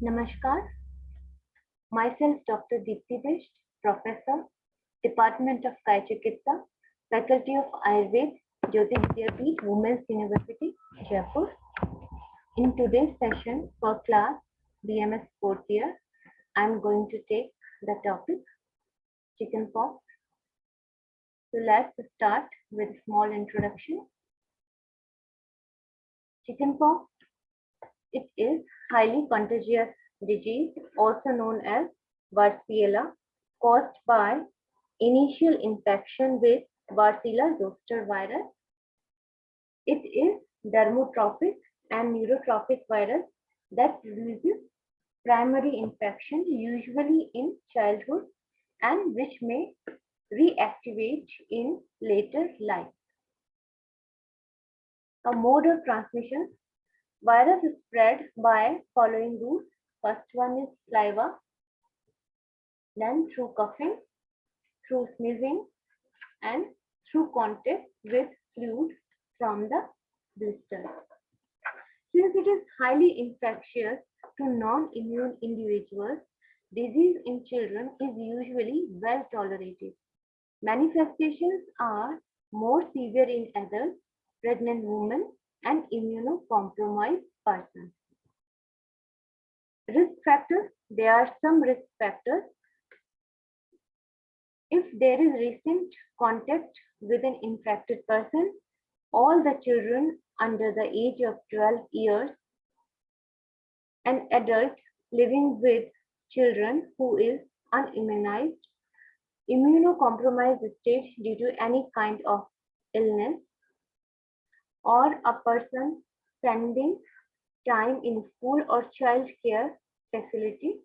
Namaskar, myself Dr. Deepti Bisht, Professor, Department of Kaya Chikitsa, Faculty of Ayurveda, Jyoti Vidyapeeth, Women's University, Jaipur. In today's session for class BMS 4th year, I am going to take the topic chickenpox. So let's start with a small introduction. Chickenpox, it is highly contagious disease, also known as Varicella, caused by initial infection with Varicella zoster virus. It is dermotrophic and neurotrophic virus that produces primary infection, usually in childhood, and which may reactivate in later life. A mode of transmission: virus is spread by following routes. First one is saliva, then through coughing, through sneezing, and through contact with fluid from the blister. Since it is highly infectious to non-immune individuals, disease in children is usually well tolerated. Manifestations are more severe in adults, pregnant women, and immunocompromised persons. Risk factors: there are some risk factors. If there is recent contact with an infected person, all the children under the age of 12 years, an adult living with children who is unimmunized, immunocompromised state due to any kind of illness, or a person spending time in school or child care facility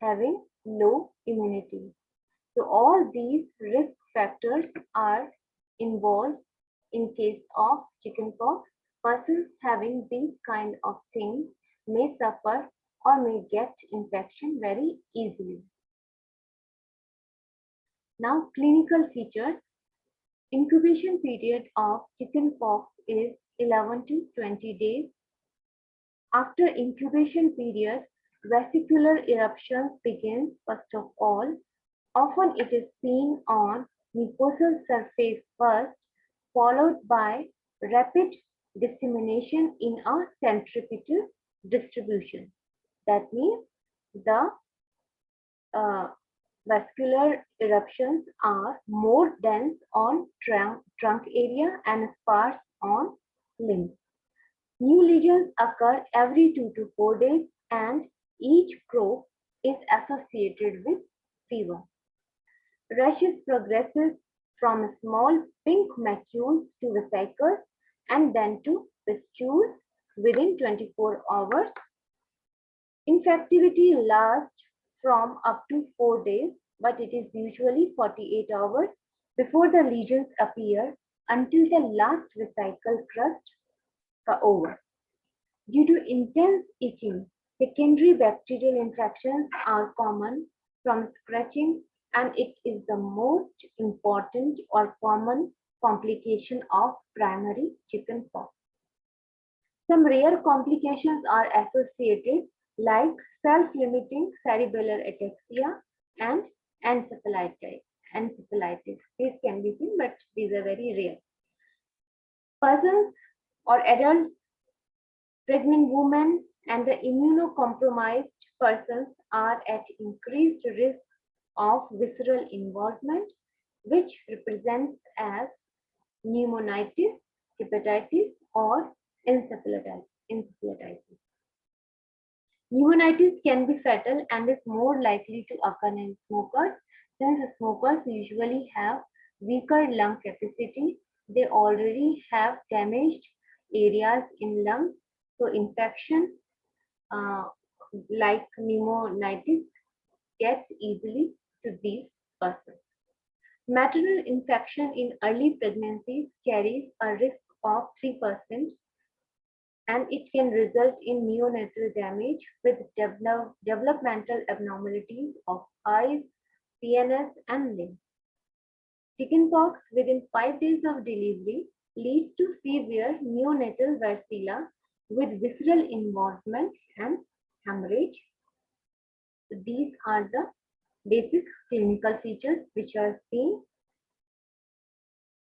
having low immunity. So all these risk factors are involved in case of chickenpox. Persons having these kind of things may suffer or may get infection very easily. Now, clinical features. Incubation period of chickenpox is 11 to 20 days. After incubation period, vesicular eruptions begin first of all. Often it is seen on mucosal surface first, followed by rapid dissemination in a centripetal distribution. That means the vascular eruptions are more dense on trunk area and sparse on limbs. New lesions occur every 2 to 4 days, and each growth is associated with fever. Rashes progresses from small pink macules to vesicles and then to pustules within 24 hours. Infectivity lasts from up to 4 days, but it is usually 48 hours before the lesions appear until the last vesicle crust over. Due to intense itching, secondary bacterial infections are common from scratching, and it is the most important or common complication of primary chickenpox. Some rare complications are associated, like self-limiting cerebellar ataxia and encephalitis. These can be seen, but these are very rare. Persons or adults, pregnant women, and the immunocompromised persons are at increased risk of visceral involvement, which represents as pneumonitis, hepatitis, or encephalitis. Pneumonitis can be fatal and is more likely to occur in smokers, since smokers usually have weaker lung capacity. They already have damaged areas in lungs, so infection like pneumonitis gets easily to these persons. Maternal infection in early pregnancies carries a risk of 3%, and it can result in neonatal damage with developmental abnormalities of eyes, CNS, and limbs. Chickenpox within 5 days of delivery leads to severe neonatal varicella with visceral involvement and hemorrhage. So these are the basic clinical features which are seen.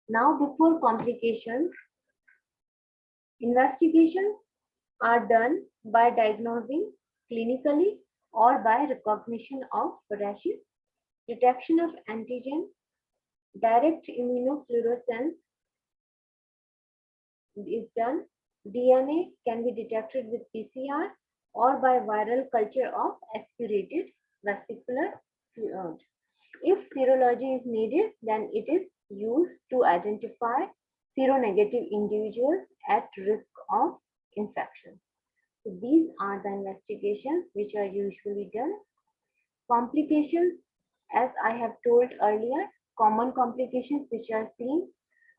Now, before complications, investigations are done by diagnosing clinically or by recognition of rashes, detection of antigen, direct immunofluorescence is done. DNA can be detected with PCR or by viral culture of aspirated vesicular fluid. If serology is needed, then it is used to identify seronegative individuals at risk of infection. So these are the investigations which are usually done. Complications, as I have told earlier, common complications which are seen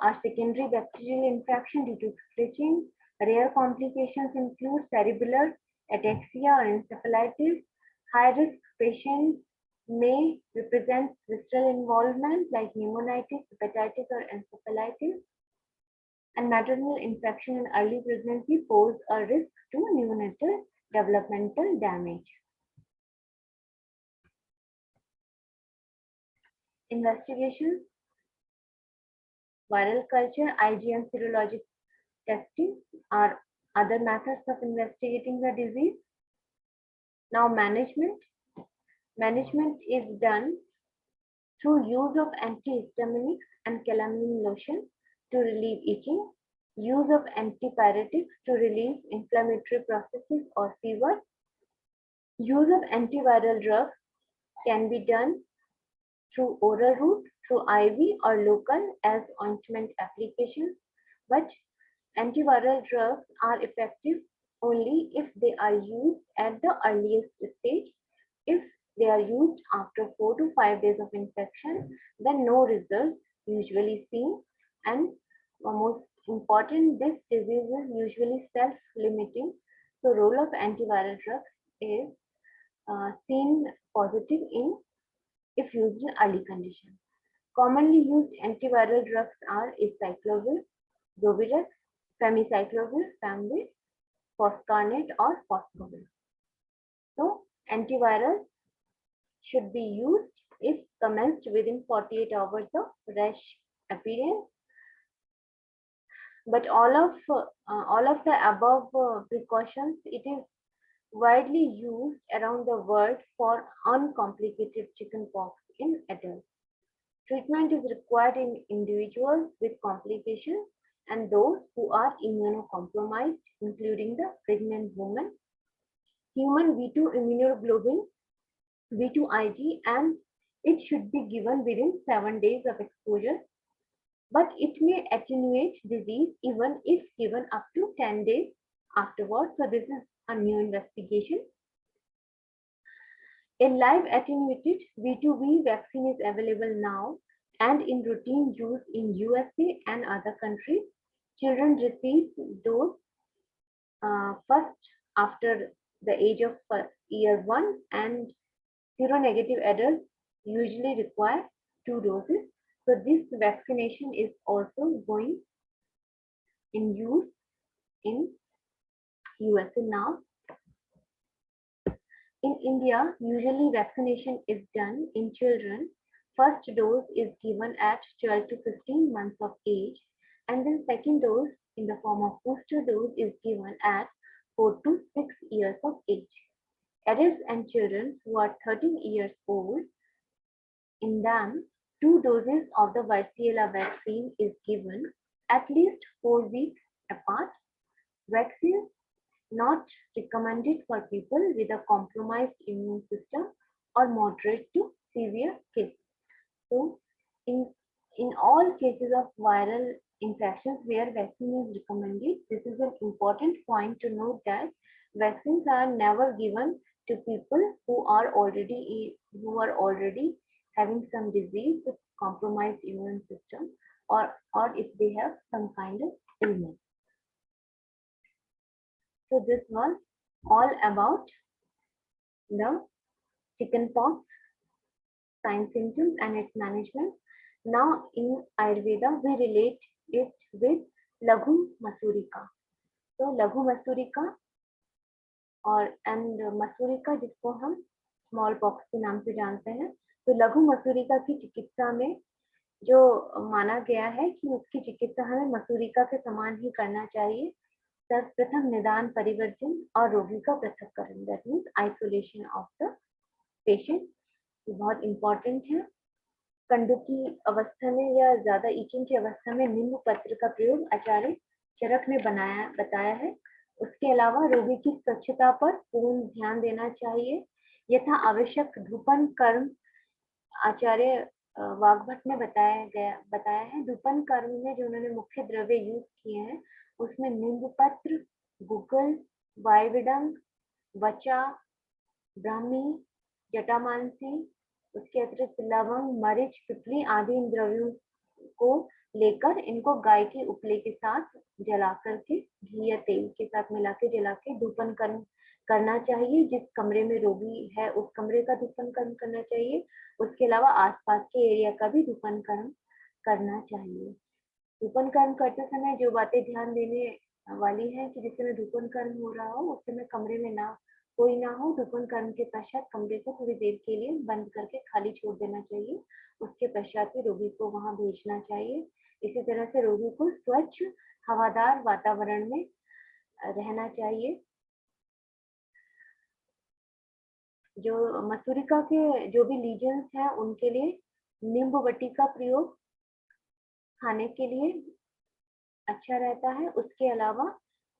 are secondary bacterial infection due to stretching. Rare complications include cerebellar ataxia or encephalitis. High-risk patients may represent visceral involvement like pneumonitis, hepatitis, or encephalitis. And maternal infection in early pregnancy pose a risk to neonatal developmental damage. Investigations, viral culture, IgM serologic testing are other methods of investigating the disease. Now management. Management is done through use of antihistaminics and calamine lotion to relieve itching, use of antipyretics to relieve inflammatory processes or fever. Use of antiviral drugs can be done through oral route, through IV or local as ointment applications, but antiviral drugs are effective only if they are used at the earliest stage. If they are used after 4 to 5 days of infection, then no results usually seen. And most important, this disease is usually self-limiting. So role of antiviral drugs is seen positive in if used in early conditions. Commonly used antiviral drugs are acyclovir, Zovirax, famiciclovir, Famvir, foscarnet, or foscovir. So, antivirals should be used if commenced within 48 hours of rash appearance. But all of the above precautions, it is widely used around the world for uncomplicated chickenpox in adults. Treatment is required in individuals with complications and those who are immunocompromised, including the pregnant woman. Human V2 immunoglobulin, V2IG, and it should be given within 7 days of exposure, but it may attenuate disease even if given up to 10 days afterwards. So this is a new investigation. A live attenuated V2V vaccine is available now and in routine use in USA and other countries. Children receive dose first after the age of year 1, and seronegative adults usually require 2 doses. So this vaccination is also going in use in USA now. In India, usually vaccination is done in children. First dose is given at 12 to 15 months of age, and then second dose in the form of booster dose is given at 4 to 6 years of age. Adults and children who are 13 years old, in them, 2 doses of the varicella vaccine is given at least 4 weeks apart. Vaccines not recommended for people with a compromised immune system or moderate to severe cases. So, in all cases of viral infections where vaccine is recommended, this is an important point to note that vaccines are never given to people who are already having some disease with compromised immune system, or if they have some kind of illness. So this was all about the chickenpox signs, symptoms, and its management. Now in Ayurveda, we relate it with Laghu Masurika. So Laghu Masurika और and मसूरिका जिसको हम small pox के नाम से जानते हैं। तो लघु मसूरिका की चिकित्सा में जो माना गया है कि उसकी चिकित्सा हमें मसूरिका के समान ही करना चाहिए। सर्वप्रथम निदान, परिवर्जन और रोगी का पृथक्करण, that means isolation of the patient, बहुत इंपॉर्टेंट है। कंडू की अवस्था में या ज्यादा इचिंग की अवस्था में नींबू पत्र का प्रयोग आचार्य चरक ने बताया है। उसके अलावा रोगी की स्वच्छता पर पूर्ण ध्यान देना चाहिए। यथा आवश्यक धूपन कर्म आचार्य वाग्भट ने बताया है। धूपन कर्म में जो उन्होंने मुख्य द्रव्य यूज किए हैं उसमें नींबू पत्र, गुग्गल, वायविडंग, वचा, ब्राह्मी, जटामांसी, उसके अतिरिक्त लवंग, मरीच, पिपली आदि इन द्रव्यों को लेकर इनको गाय के उपले के साथ जला करके घी या तेल के साथ मिला के जला के धूपन कर्म करना चाहिए। जिस कमरे में रोगी है उस कमरे का धूपन कर्म करना चाहिए। उसके अलावा आसपास के एरिया का भी धूपन कर्म करना चाहिए। धूपन कर्म करते समय जो बातें ध्यान देने वाली है कि जिस समय धूपन कर्म हो रहा हो उस समय कमरे में कोई ना हो। धूपन कर्म के पश्चात कमरे को थोड़ी देर के लिए बंद करके खाली छोड़ देना चाहिए। उसके पश्चात ही रोगी को वहां भेजना चाहिए। इसी तरह से रोगी को स्वच्छ हवादार वातावरण में रहना चाहिए। जो मसूरिका के जो भी लीजन्स हैं उनके लिए नींबू बट्टी का प्रयोग खाने के लिए अच्छा रहता है। उसके अलावा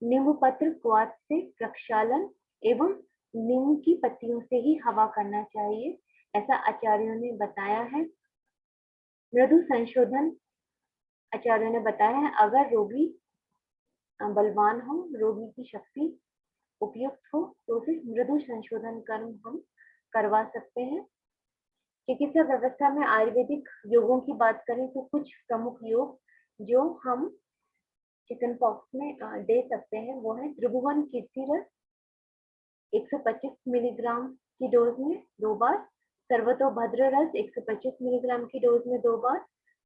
नींबू पत्र क्वाथ से प्रक्षालन एवं नींबू की पत्तियों से ही हवा करना चाहिए, ऐसा आचार्यों ने बताया है। मृदु संशोधन आचार्यों ने बताया है, अगर रोगी बलवान हो, रोगी की शक्ति उपयुक्त हो तो फिर मृदु संशोधन कर्म हम करवा सकते हैं। चिकित्सा व्यवस्था में आयुर्वेदिक योगों की बात करें तो कुछ प्रमुख योग जो हम चिकन पॉक्स में दे सकते हैं वो है त्रिभुवन कीर्ति रस 125 मिलीग्राम की डोज में 2 बार, सर्वतोभद्र रस 125 मिलीग्राम की डोज में 2 बार,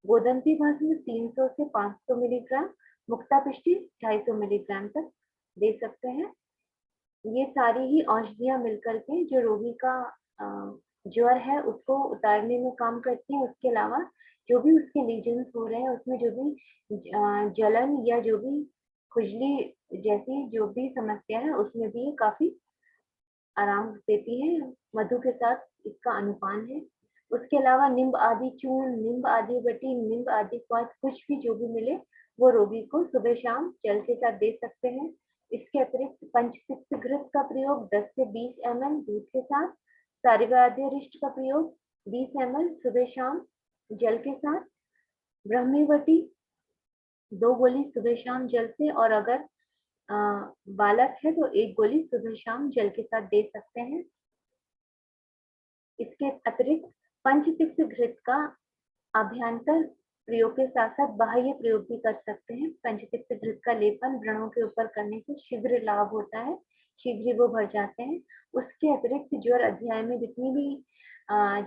गोदंती भस्म 300 से 500 मिलीग्राम, मुक्ता पिष्टी 250 मिलीग्राम तक दे सकते हैं। ये सारी ही औषधियां मिलकर के जो रोगी का ज्वर है उसको उतारने में काम करती हैं। उसके अलावा जो भी उसके लीजन्स हो रहे हैं उसमें जो भी जलन या जो भी खुजली जैसी जो भी समस्या है उसमें भी ये काफी आराम देती है। मधु के साथ इसका अनुपान है। उसके अलावा नींब आदि चूर्ण, नींब आदि बटी, नींब आदि क्वाथ कुछ भी जो भी मिले वो रोगी को सुबह शाम जल के साथ दे सकते हैं। इसके अतिरिक्त पंचसिक्त घृत का प्रयोग 10 से 20 ml दूध के साथ, सारिवाद्यरिष्ट का प्रयोग 20 ml सुबह शाम जल के साथ, ब्रह्मीवटी 2 गोली सुबह शाम जल से, और अगर बालक है तो 1 गोली सुबह शाम जल के साथ दे सकते हैं। इसके अतिरिक्त पंचसिक्त घृत का अभ्यंतर प्रयोग के साथ साथ बाह्य प्रयोग भी कर सकते हैं। पंचसिक्त घृत का लेपन व्रणों के ऊपर करने से शीघ्र लाभ होता है, शीघ्र ही वो भर जाते हैं। उसके अतिरिक्त ज्वर अध्याय में जितनी भी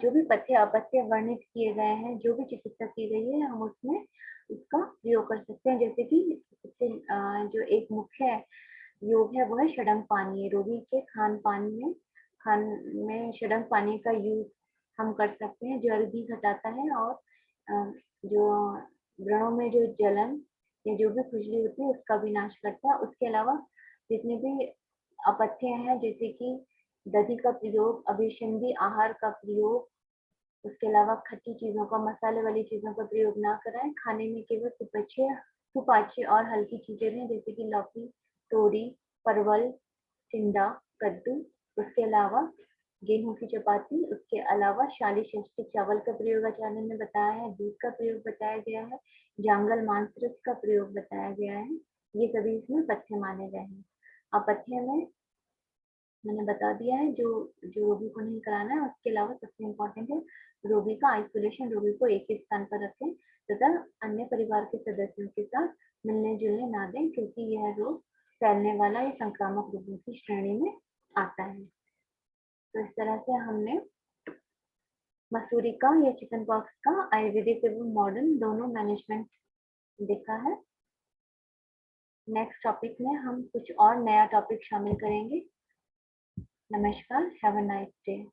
जो भी पथ्य अपथ्य वर्णित किए गए हैं, जो भी चिकित्सा की गई है, हम उसमें उसका प्रयोग कर सकते हैं। जैसे कि जो एक मुख्य योग है वो है षडंग पानी। रोगी के खान में षडंग पानी का यूज हम कर सकते हैं। ज्वर भी घटाता है और जो व्रणों में जो जलन या जो भी खुजली होती है उसका भी नाश करता है। उसके अलावा जितने भी अपथ्य हैं जैसे कि दही का प्रयोग, अभिसंधि आहार का प्रयोग, उसके अलावा खट्टी चीजों का, मसाले वाली चीजों का प्रयोग ना कराएं। खाने में केवल सुपाच्य और हल्की चीजें लें जैसे कि लौकी, तोरी, परवल, टिंडा, कद्दू। उसके अलावा गेहूं की चपाती, उसके अलावा शाली षष्ठी चावल का प्रयोग आचार्य ने बताया है, दूध का प्रयोग बताया गया है, जांगल मांस रस का प्रयोग बताया गया है। ये सभी इसमें पथ्य माने गए हैं। अपथ्य में मैंने बता दिया है जो जो रोगी को नहीं कराना है। उसके अलावा सबसे इम्पोर्टेंट है रोगी का आइसोलेशन, रोगी को एक ही स्थान पर रखें तथा अन्य परिवार के सदस्यों के साथ मिलने जुलने ना दें क्योंकि यह रोग फैलने वाला या संक्रामक रोगों की श्रेणी में आता है। तो इस तरह से हमने मसूरिका या चिकन पॉक्स का आयुर्वेदिक एवं मॉडर्न दोनों मैनेजमेंट देखा है। नेक्स्ट टॉपिक में हम कुछ और नया टॉपिक शामिल करेंगे। Namaskar. Have a nice day.